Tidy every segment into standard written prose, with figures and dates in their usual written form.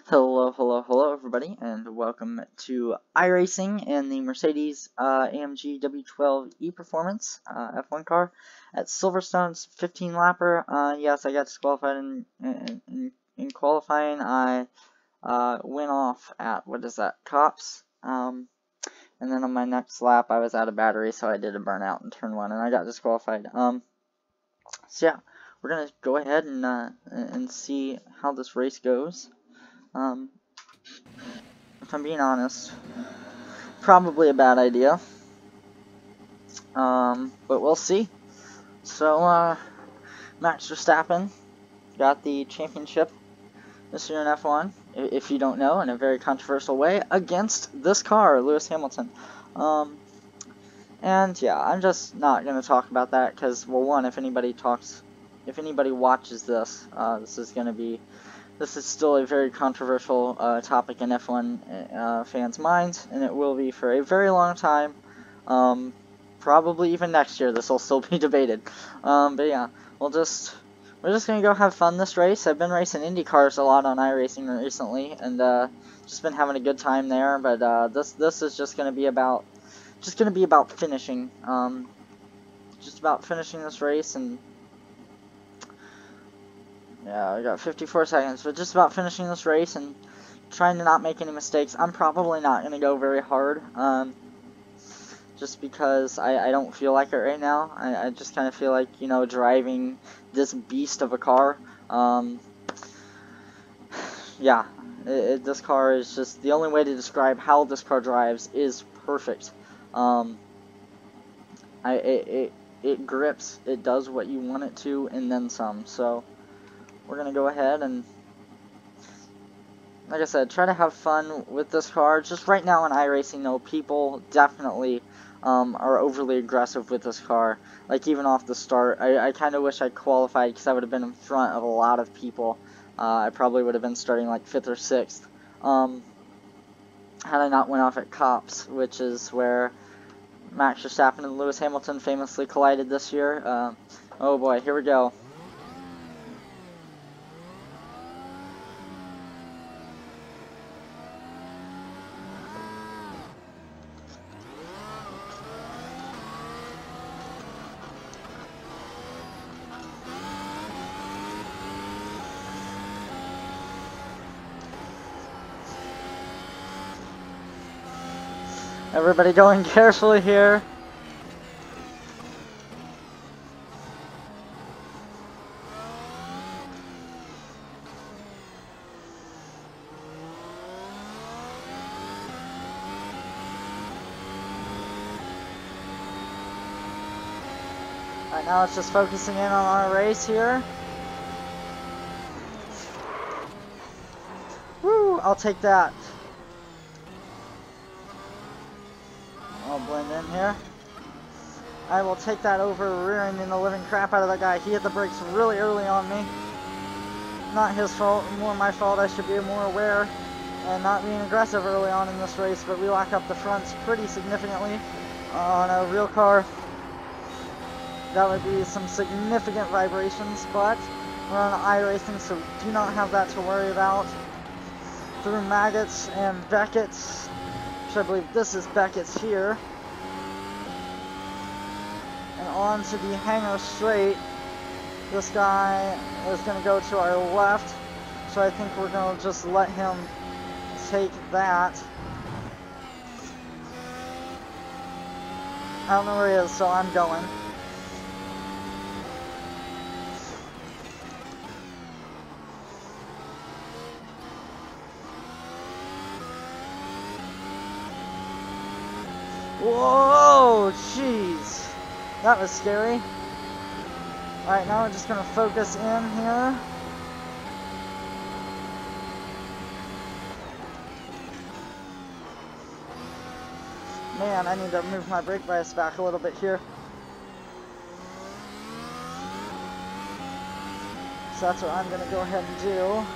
Hello everybody, and welcome to iRacing and the Mercedes AMG W12 E-Performance F1 car at Silverstone's 15-lapper. Yes, I got disqualified in qualifying. I went off at, what is that, Cops. And then on my next lap, I was out of battery, so I did a burnout in turn 1, and I got disqualified. So yeah, we're going to go ahead and see how this race goes. If I'm being honest, probably a bad idea. But we'll see. So, Max Verstappen got the championship this year in F1, if you don't know, in a very controversial way, against this car, Lewis Hamilton. And yeah, I'm just not going to talk about that, because, well, one, if anybody watches this, this is still a very controversial topic in F1 fans' minds, and it will be for a very long time. Probably even next year, this will still be debated. But yeah, we're just gonna go have fun this race. I've been racing Indy cars a lot on iRacing recently, and just been having a good time there. But this is just gonna be about finishing, just about finishing this race. And yeah, I got 54 seconds, but just about finishing this race and trying to not make any mistakes. I'm probably not going to go very hard, just because I don't feel like it right now. I just kind of feel like, you know, driving this beast of a car. Yeah, this car is just, the only way to describe how this car drives is perfect. It grips, it does what you want it to, and then some. So we're going to go ahead and, like I said, try to have fun with this car. Just right now in iRacing, though, people definitely are overly aggressive with this car. Like, even off the start, I kind of wish I qualified, because I would have been in front of a lot of people. I probably would have been starting like 5th or 6th, had I not went off at Cops, which is where Max Verstappen and Lewis Hamilton famously collided this year. Oh boy, here we go. Everybody going carefully here. Alright, now it's just focusing in on our race here. Woo, I'll take that. I'll blend in here. I will take that over rearing in the living crap out of that guy. He hit the brakes really early on me. Not his fault, more my fault. I should be more aware and not being aggressive early on in this race, but we lock up the fronts pretty significantly on a real car. That would be some significant vibrations, but we're on iRacing, so we do not have that to worry about. Through Maggots and Beckett's, which I believe this is Beckett's here, and on to the hangar straight. This guy is going to go to our left, so I think we're going to just let him take that. I don't know where he is, so I'm going. Whoa, jeez. That was scary. Alright, now we're just going to focus in here. Man, I need to move my brake bias back a little bit here. So that's what I'm going to go ahead and do.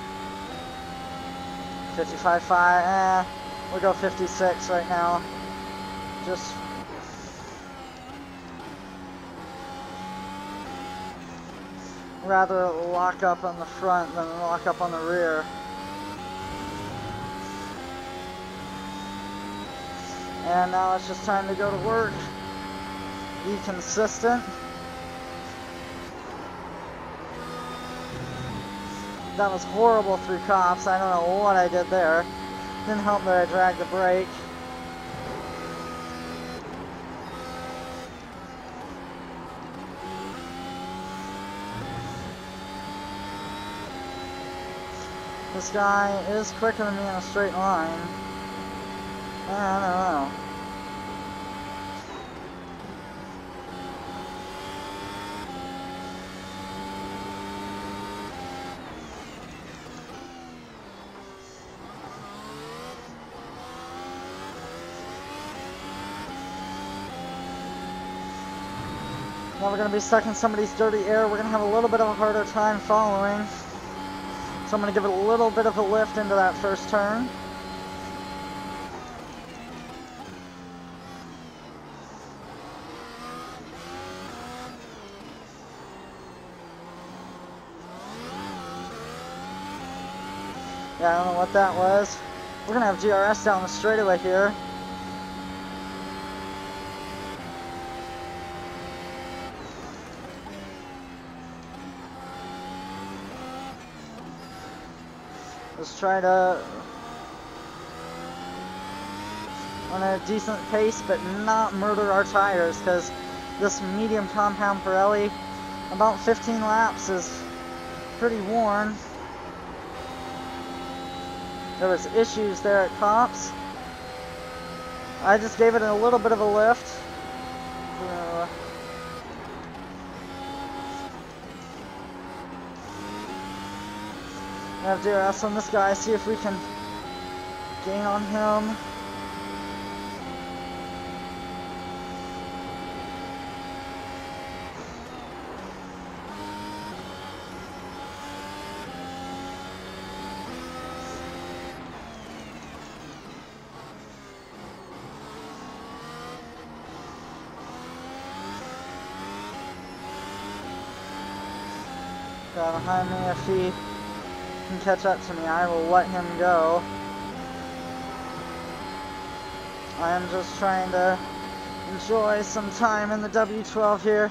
55.5, we'll go 56 right now. Just rather lock up on the front than lock up on the rear. And now it's just time to go to work. Be consistent. That was horrible through cops. I don't know what I did there. Didn't help that I dragged the brake. This guy is quicker than me in a straight line. I don't know. Now we're going to be stuck in somebody's dirty air. We're going to have a little bit of a harder time following. So I'm going to give it a little bit of a lift into that first turn. Yeah, I don't know what that was. We're going to have DRS down the straightaway here. Let's try to run at a decent pace, but not murder our tires, because this medium compound Pirelli, about 15 laps, is pretty worn. There was issues there at Cops. I just gave it a little bit of a lift. I have DRS on this guy, see if we can gain on him. Guy behind me, if he can catch up to me, I will let him go. I am just trying to enjoy some time in the W12 here.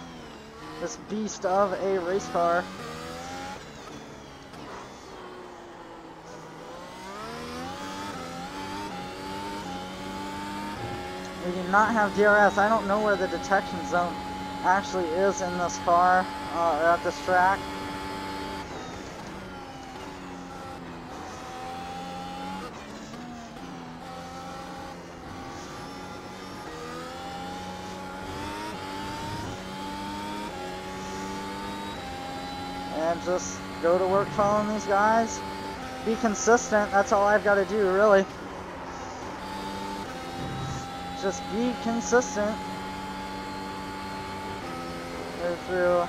This beast of a race car. We do not have DRS. I don't know where the detection zone actually is in this car, at this track. And just go to work following these guys. Be consistent, that's all I've got to do, really. Just be consistent. Go through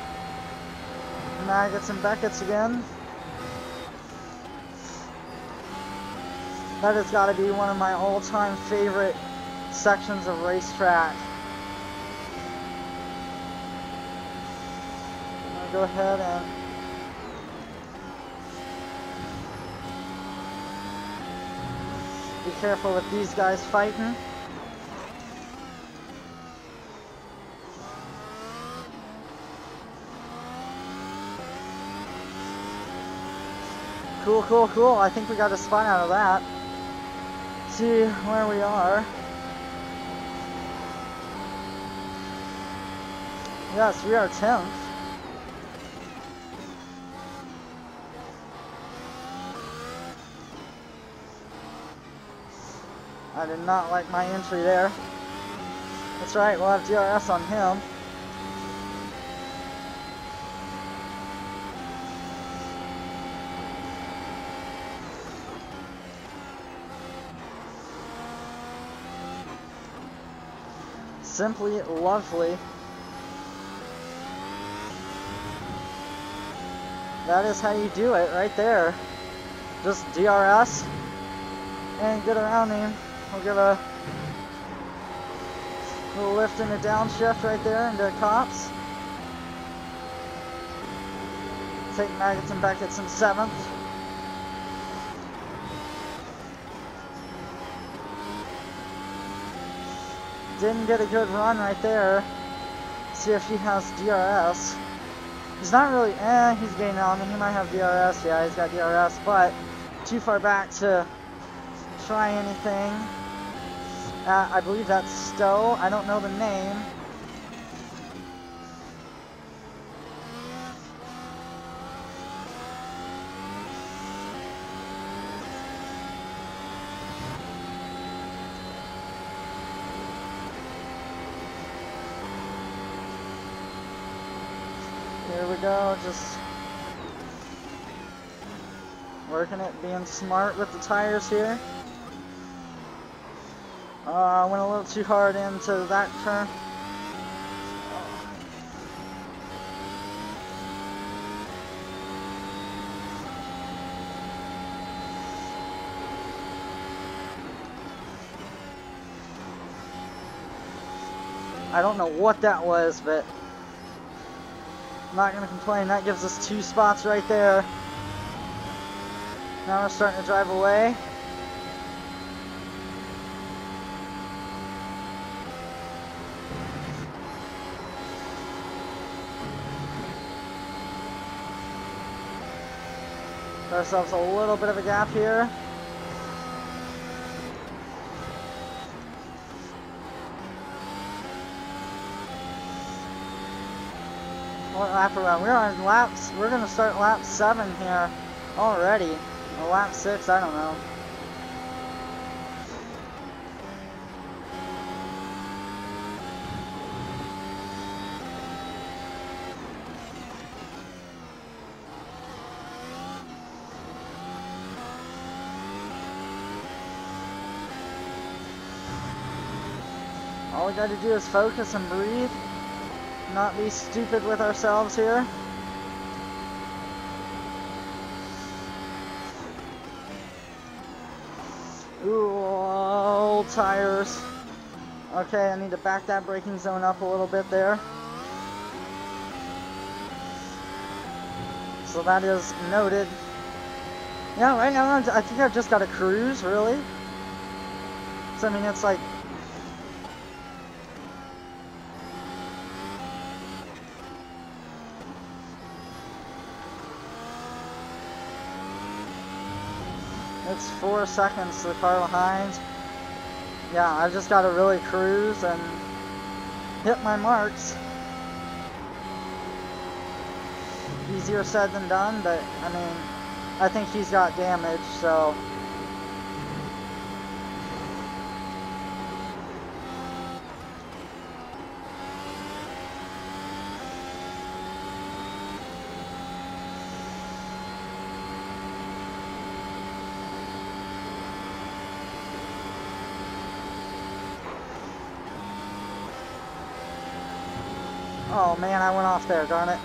Maggots and Beckett's again. That has got to be one of my all-time favorite sections of racetrack. I'm going to go ahead and be careful with these guys fighting. Cool, cool, cool. I think we got a spot out of that. See where we are. Yes, we are 10th. I did not like my entry there. That's right, we'll have DRS on him. Simply lovely. That is how you do it right there. Just DRS and get around him. We'll give a little lift and a downshift right there into Cops. Take Maggots and Beckett's in 7th. Didn't get a good run right there. See if he has DRS. He's not really, he's gaining on me. He might have DRS. Yeah, he's got DRS, but too far back to try anything. I believe that's Stowe. I don't know the name. Here we go, just working it, being smart with the tires here. I went a little too hard into that turn. I don't know what that was, but I'm not going to complain. That gives us 2 spots right there. Now we're starting to drive away. Got ourselves a little bit of a gap here. What lap around? We're on laps. We're gonna start lap 7 here already. Or lap 6, I don't know. All we gotta do is focus and breathe. Not be stupid with ourselves here. Ooh, old tires. Okay, I need to back that braking zone up a little bit there. So that is noted. Yeah, right now I think I've just got to cruise, really. So I mean, it's like, it's 4 seconds to the car behind. Yeah, I've just got to really cruise and hit my marks. Easier said than done, but I mean, I think he's got damage, so. Oh man, I went off there, darn it.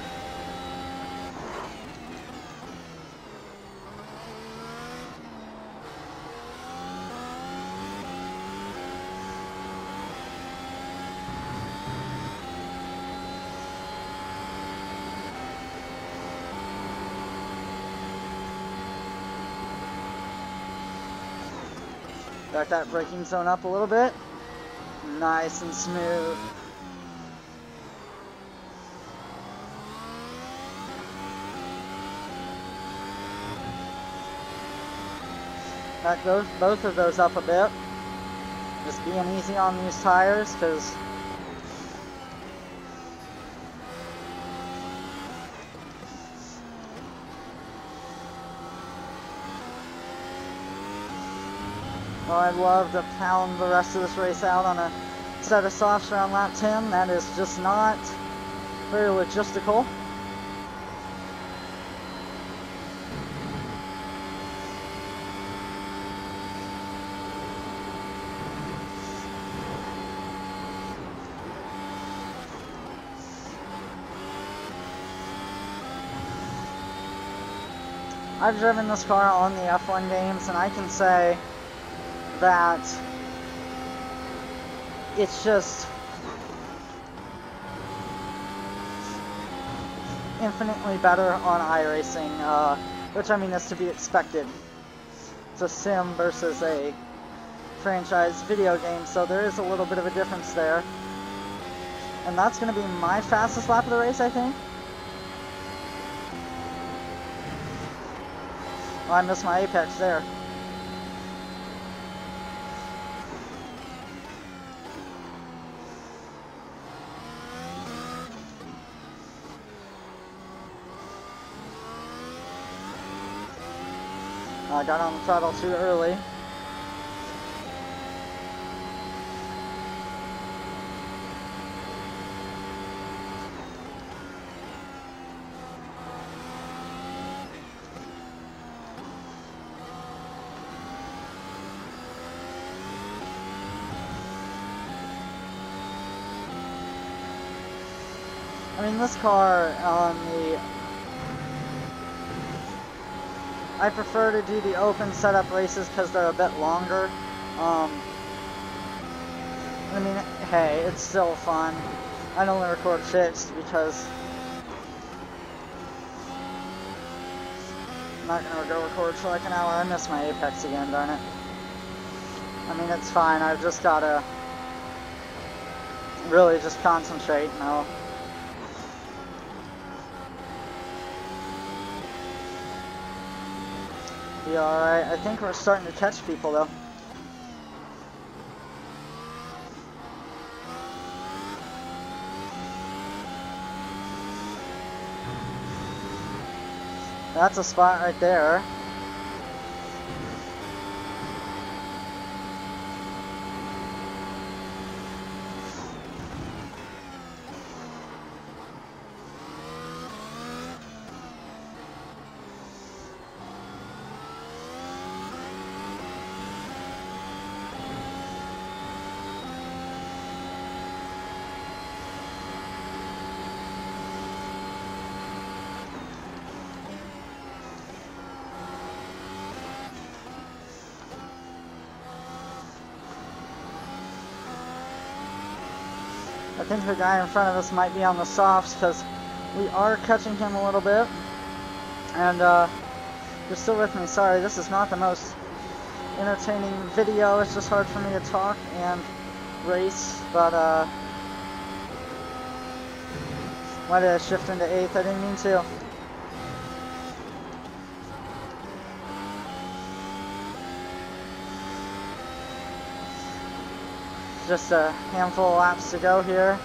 Back that braking zone up a little bit. Nice and smooth. Back both of those up a bit. Just being easy on these tires, because well, I'd love to pound the rest of this race out on a set of softs around lap 10. That is just not very logistical. I've driven this car on the F1 games, and I can say that it's just infinitely better on iRacing, which I mean is to be expected. It's a sim versus a franchise video game, so there is a little bit of a difference there. And that's going to be my fastest lap of the race, I think. Oh, I missed my apex there. I got on the throttle too early. I mean, this car on the... I prefer to do the open setup races because they're a bit longer. I mean, hey, it's still fun. I only record fixed because I'm not going to go record for like an hour. I missed my apex again, darn it. I mean, it's fine. I've just got to really just concentrate and I'll... be alright. I think we're starting to catch people though. That's a spot right there. I think the guy in front of us might be on the softs because we are catching him a little bit. And you're still with me. Sorry, this is not the most entertaining video. It's just hard for me to talk and race. But why did I shift into 8th? I didn't mean to. Just a handful of laps to go here.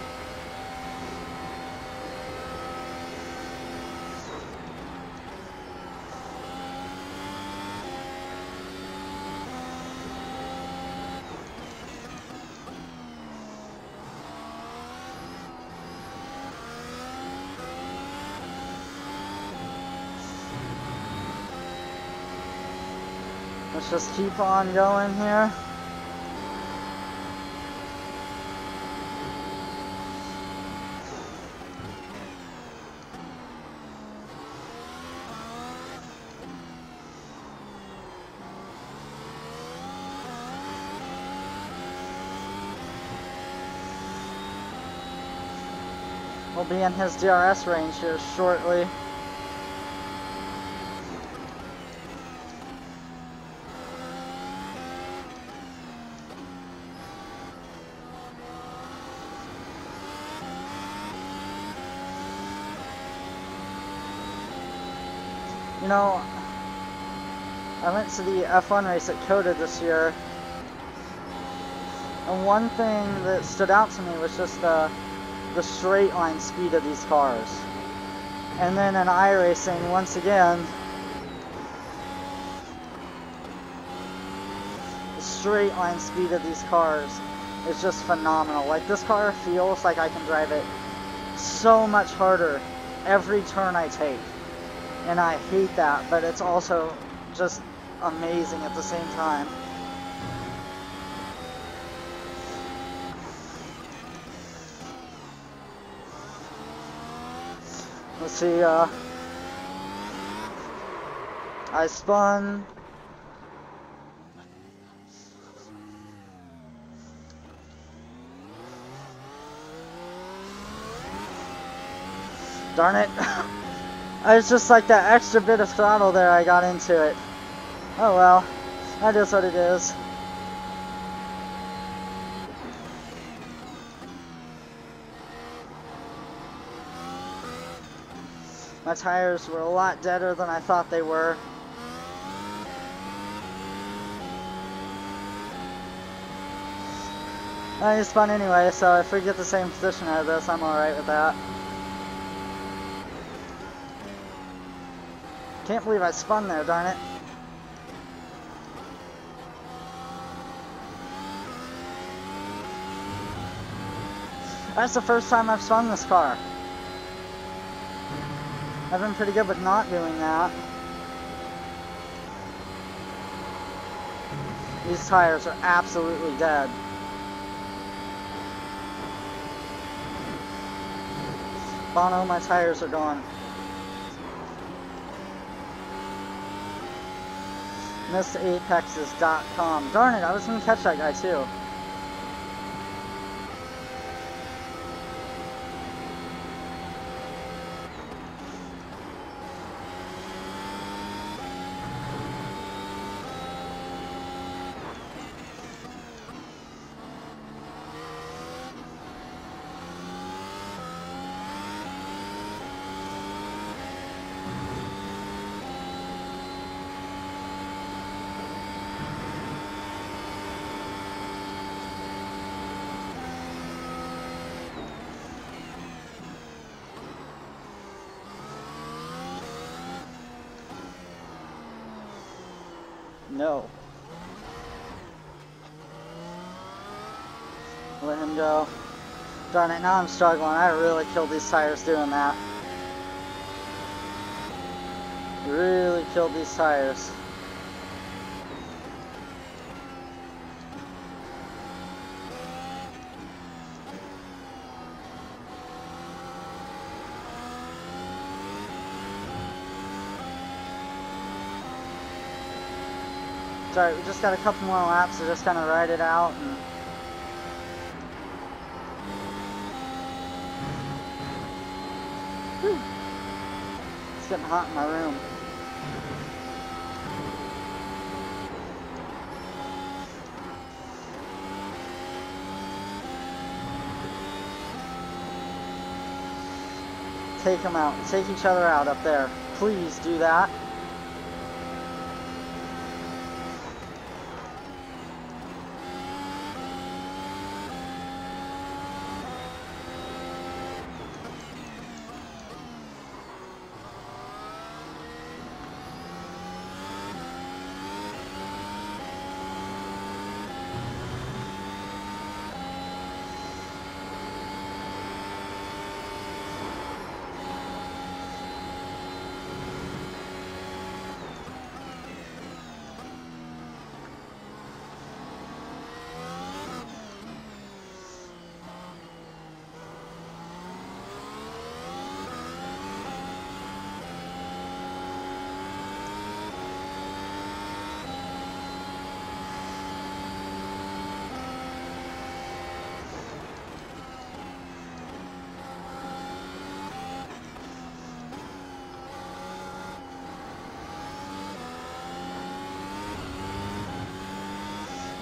Let's just keep on going here. We'll be in his DRS range here shortly. You know, I went to the F1 race at COTA this year, and one thing that stood out to me was just the straight line speed of these cars. And then in iRacing, once again, the straight line speed of these cars is just phenomenal. Like, this car feels like I can drive it so much harder every turn I take. And I hate that, but it's also just amazing at the same time. Let's see, I spun. Darn it. I was just like that extra bit of throttle there, I got into it. Oh well, that is what it is. My tires were a lot deader than I thought they were. It's fun anyway, so if we get the same position out of this, I'm alright with that. Can't believe I spun there, darn it. That's the first time I've spun this car. I've been pretty good with not doing that. These tires are absolutely dead. Bono, my tires are gone. MissApexes.com. Darn it, I was gonna catch that guy too. No. Let him go. Darn it, now I'm struggling. I really killed these tires doing that. Really killed these tires. Sorry, we just got a couple more laps to just kind of ride it out. And whew. It's getting hot in my room. Take them out. Take each other out up there. Please do that.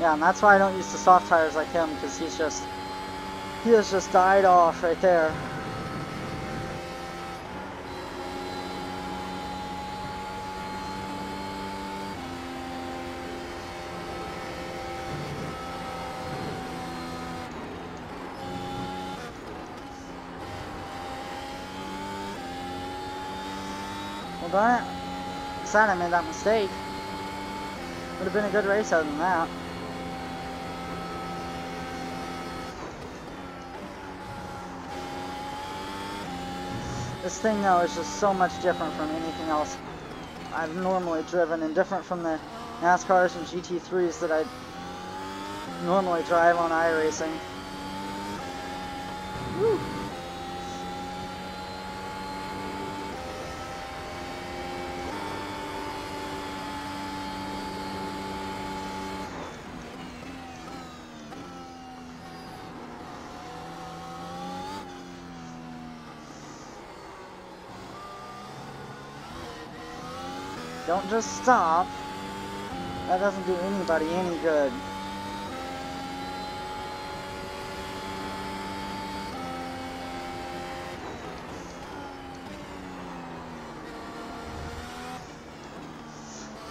Yeah, and that's why I don't use the soft tires like him, because he has just died off right there. Well, darn it. Sad I made that mistake. Would have been a good race other than that. This thing though is just so much different from anything else I've normally driven, and different from the NASCARs and GT3s that I normally drive on iRacing. Woo. Don't just stop. That doesn't do anybody any good.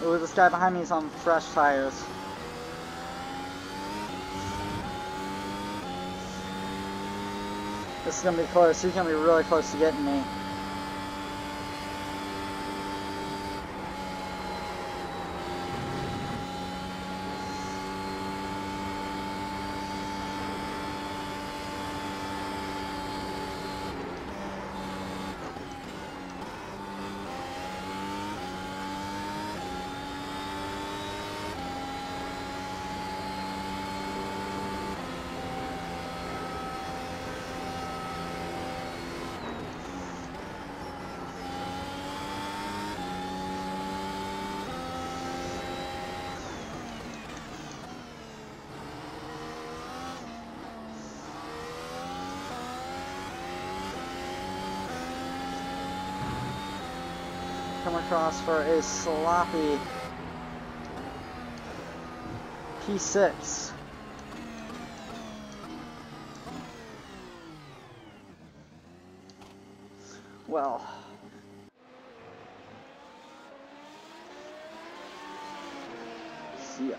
Ooh, this guy behind me is on fresh tires. This is gonna be close. He's gonna be really close to getting me. Come across for a sloppy P6. Well, see ya.